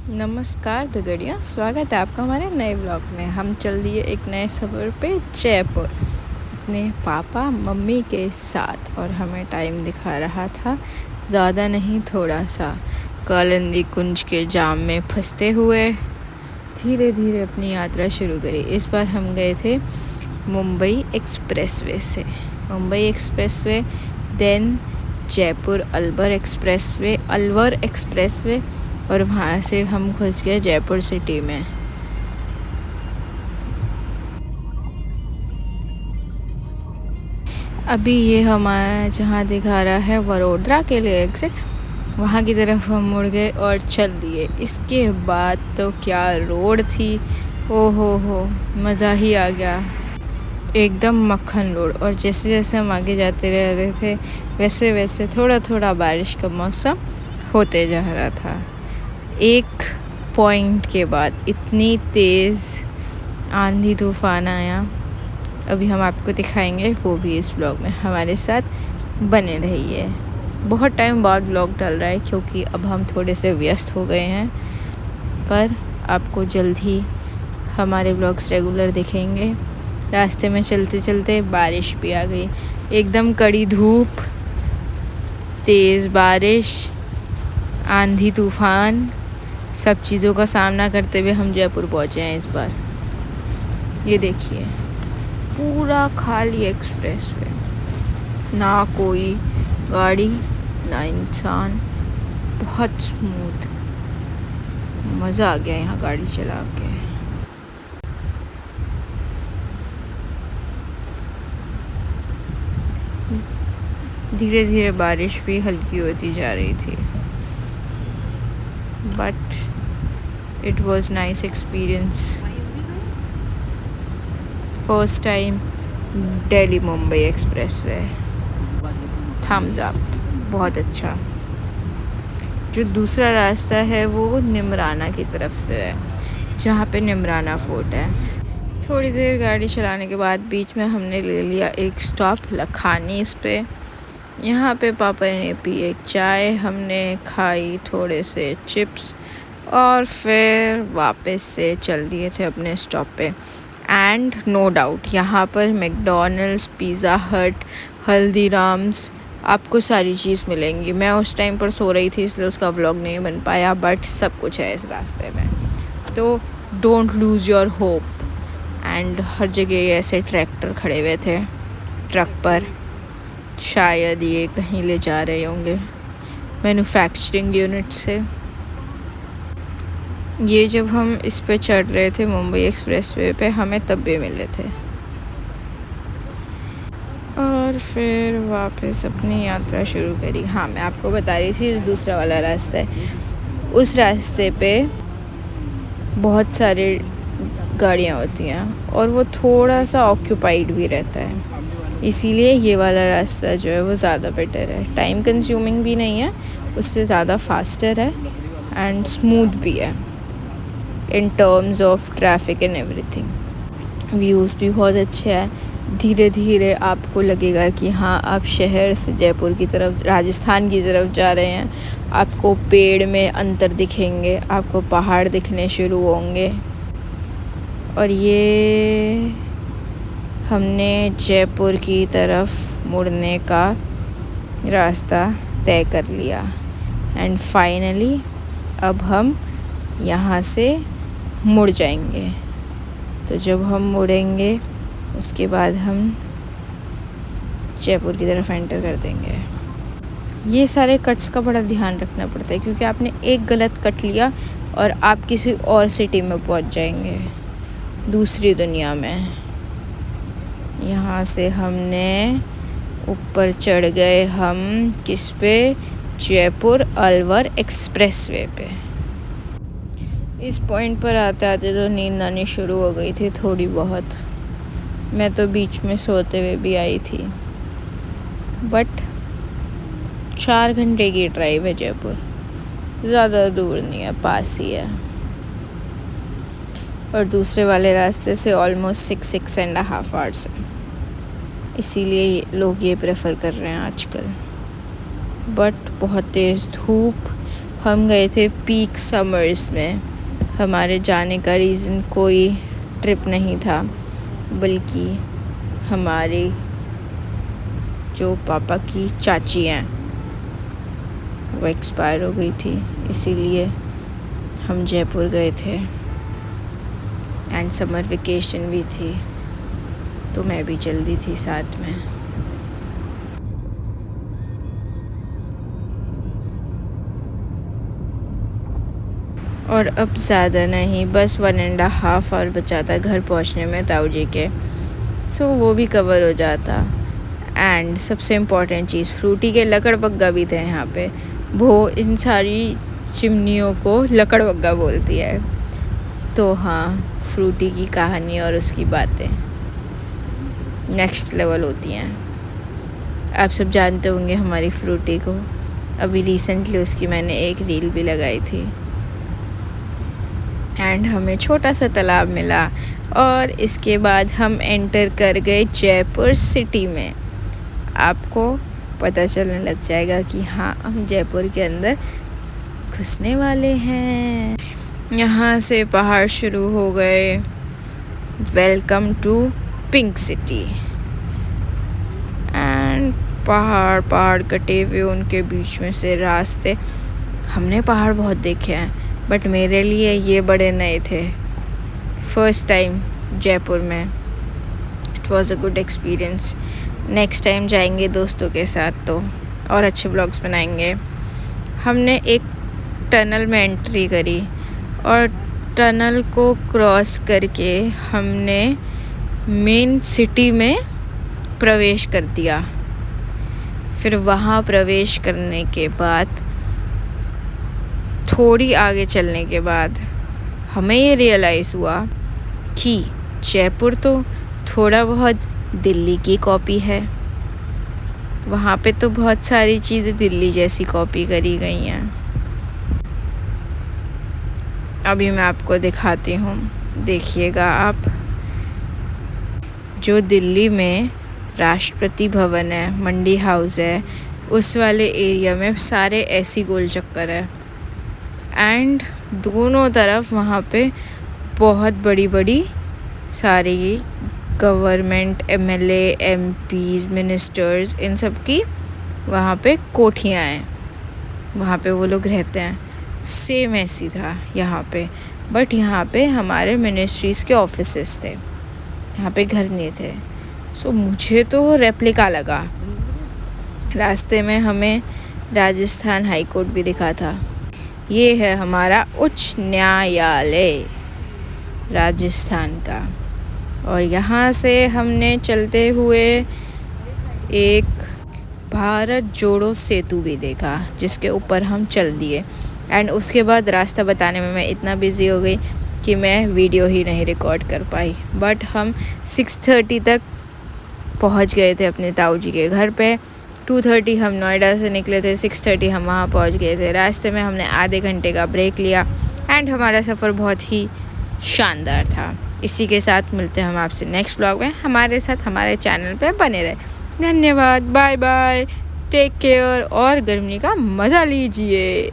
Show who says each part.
Speaker 1: नमस्कार दगड़ियों, स्वागत है आपका हमारे नए ब्लॉग में। हम चल दिए एक नए सफ़र पे जयपुर अपने पापा मम्मी के साथ, और हमें टाइम दिखा रहा था ज़्यादा नहीं थोड़ा सा। कालिंदी कुंज के जाम में फंसते हुए धीरे धीरे अपनी यात्रा शुरू करी। इस बार हम गए थे मुंबई एक्सप्रेसवे से, देन जयपुर अलवर एक्सप्रेसवे, और वहाँ से हम घुस गए जयपुर सिटी में। अभी ये हमारा जहाँ दिखा रहा है वडोदरा के लिए एग्ज़िट, वहाँ की तरफ हम मुड़ गए और चल दिए। इसके बाद तो क्या रोड थी, ओ हो मज़ा ही आ गया, एकदम मक्खन रोड। और जैसे जैसे हम आगे जाते रह रहे थे वैसे वैसे थोड़ा थोड़ा बारिश का मौसम होते जा रहा था। एक पॉइंट के बाद इतनी तेज़ आंधी तूफ़ान आया, अभी हम आपको दिखाएंगे, वो भी इस व्लॉग में हमारे साथ बने रहिए। बहुत टाइम बाद व्लॉग डल रहा है क्योंकि अब हम थोड़े से व्यस्त हो गए हैं, पर आपको जल्द ही हमारे व्लॉग्स रेगुलर दिखेंगे। रास्ते में चलते चलते बारिश भी आ गई, एकदम कड़ी धूप, तेज़ बारिश, आंधी तूफ़ान, सब चीज़ों का सामना करते हुए हम जयपुर पहुँचे हैं इस बार। ये देखिए पूरा खाली एक्सप्रेसवे, ना कोई गाड़ी ना इंसान, बहुत स्मूथ, मज़ा आ गया यहाँ गाड़ी चला के। धीरे धीरे बारिश भी हल्की होती जा रही थी, but it was nice experience. First time Delhi Mumbai expressway, thumbs up, बहुत अच्छा। जो दूसरा रास्ता है वो निमराना की तरफ से है, जहाँ पे निमराना फोर्ट है। थोड़ी देर गाड़ी चलाने के बाद बीच में हमने ले लिया एक स्टॉप लखानीस पे। यहाँ पे पापा ने पी एक चाय, हमने खाई थोड़े से चिप्स, और फिर वापस से चल दिए थे अपने स्टॉप पे। एंड नो डाउट यहाँ पर मैकडॉनल्ड्स, पिज़्ज़ा हट, हल्दीराम्स, आपको सारी चीज़ मिलेंगी। मैं उस टाइम पर सो रही थी इसलिए उसका व्लॉग नहीं बन पाया, बट सब कुछ है इस रास्ते में, तो don't lose your hope. And हर जगह ऐसे ट्रैक्टर खड़े हुए थे ट्रक पर, शायद ये कहीं ले जा रहे होंगे मैन्युफैक्चरिंग यूनिट से। ये जब हम इस पे चढ़ रहे थे मुंबई एक्सप्रेसवे पे, हमें तब भी मिले थे। और फिर वापस अपनी यात्रा शुरू करी। हाँ, मैं आपको बता रही थी दूसरा वाला रास्ता है, उस रास्ते पे बहुत सारे गाड़ियाँ होती हैं और वो थोड़ा सा ऑक्यूपाइड भी रहता है, इसीलिए ये वाला रास्ता जो है वो ज़्यादा बेटर है। टाइम कंज्यूमिंग भी नहीं है, उससे ज़्यादा फास्टर है एंड स्मूथ भी है in terms of traffic and everything. Views भी बहुत अच्छे हैं। धीरे धीरे आपको लगेगा कि हाँ, आप शहर से जयपुर की तरफ, राजस्थान की तरफ जा रहे हैं। आपको पेड़ में अंतर दिखेंगे, आपको पहाड़ दिखने शुरू होंगे। और ये हमने जयपुर की तरफ मुड़ने का रास्ता तय कर लिया एंड फाइनली अब हम यहाँ से मुड़ जाएंगे। तो जब हम मुड़ेंगे उसके बाद हम जयपुर की तरफ एंटर कर देंगे। ये सारे कट्स का बड़ा ध्यान रखना पड़ता है क्योंकि आपने एक गलत कट लिया और आप किसी और सिटी में पहुंच जाएंगे, दूसरी दुनिया में। यहाँ से हमने ऊपर चढ़ गए हम किस पे, जयपुर अलवर एक्सप्रेसवे पे। इस पॉइंट पर आते आते तो नींद आनी शुरू हो गई थी थोड़ी बहुत, मैं तो बीच में सोते हुए भी आई थी। बट 4 घंटे की ड्राइव है जयपुर, ज़्यादा दूर नहीं है, पास ही है। और दूसरे वाले रास्ते से ऑलमोस्ट 6.5 आवर्स है, इसीलिए लोग ये प्रेफर कर रहे हैं आजकल। बट बहुत तेज़ धूप, हम गए थे पीक समर्स में। हमारे जाने का रीज़न कोई ट्रिप नहीं था, बल्कि हमारे जो पापा की चाची हैं वो एक्सपायर हो गई थी, इसीलिए हम जयपुर गए थे। एंड समर वेकेशन भी थी, तो मैं भी चल दी थी साथ में। और अब ज़्यादा नहीं, बस 1.5 आवर बचा था घर पहुंचने में ताऊ जी के, सो वो भी कवर हो जाता। एंड सबसे इम्पॉर्टेंट चीज़, फ्रूटी के लकड़बग्गा भी थे यहाँ पे। वो इन सारी चिमनियों को लकड़बग्गा बोलती है। तो हाँ, फ्रूटी की कहानी और उसकी बातें नेक्स्ट लेवल होती हैं। आप सब जानते होंगे हमारी फ्रूटी को, अभी रिसेंटली उसकी मैंने एक रील भी लगाई थी। एंड हमें छोटा सा तालाब मिला और इसके बाद हम एंटर कर गए जयपुर सिटी में। आपको पता चलने लग जाएगा कि हाँ, हम जयपुर के अंदर घुसने वाले हैं। यहाँ से पहाड़ शुरू हो गए, welcome to pink city. And पहाड़ कटे हुए, उनके बीच में से रास्ते। हमने पहाड़ बहुत देखे हैं, बट मेरे लिए ये बड़े नए थे। फर्स्ट टाइम जयपुर में। It was a good experience. Next time जाएंगे दोस्तों के साथ तो और अच्छे ब्लॉग्स बनाएंगे। हमने एक टनल में एंट्री करी और टनल को क्रॉस करके हमने मेन सिटी में प्रवेश कर दिया। फिर वहाँ प्रवेश करने के बाद थोड़ी आगे चलने के बाद हमें ये रियलाइज़ हुआ कि जयपुर तो थोड़ा बहुत दिल्ली की कॉपी है। वहाँ पे तो बहुत सारी चीज़ें दिल्ली जैसी कॉपी करी गई हैं। अभी मैं आपको दिखाती हूँ, देखिएगा आप। जो दिल्ली में राष्ट्रपति भवन है, मंडी हाउस है, उस वाले एरिया में सारे ऐसी गोल चक्कर है। एंड दोनों तरफ वहाँ पे बहुत बड़ी बड़ी सारी गवर्नमेंट, एमएलए, एमपीज़, मिनिस्टर्स, इन सब की वहाँ पे कोठियाँ हैं। वहाँ पे वो लोग रहते हैं। सेम ऐसी था यहाँ पे, बट यहाँ पे हमारे मिनिस्ट्रीज़ के ऑफिसेस थे, यहाँ पे घर नहीं थे। सो मुझे तो रेप्लिका लगा। रास्ते में हमें राजस्थान हाई कोर्ट भी दिखा था। ये है हमारा उच्च न्यायालय राजस्थान का। और यहाँ से हमने चलते हुए एक भारत जोड़ो सेतु भी देखा, जिसके ऊपर हम चल दिए। एंड उसके बाद रास्ता बताने में मैं इतना बिज़ी हो गई कि मैं वीडियो ही नहीं रिकॉर्ड कर पाई। बट हम 6:30 तक पहुँच गए थे अपने ताऊ जी के घर पे। 2:30 हम नोएडा से निकले थे, 6:30 हम वहाँ पहुँच गए थे। रास्ते में हमने आधे घंटे का ब्रेक लिया एंड हमारा सफ़र बहुत ही शानदार था। इसी के साथ मिलते हैं हम आपसे नेक्स्ट व्लॉग में। हमारे साथ हमारे चैनल पे बने रहे। धन्यवाद, बाय बाय, टेक केयर और गर्मी का मज़ा लीजिए।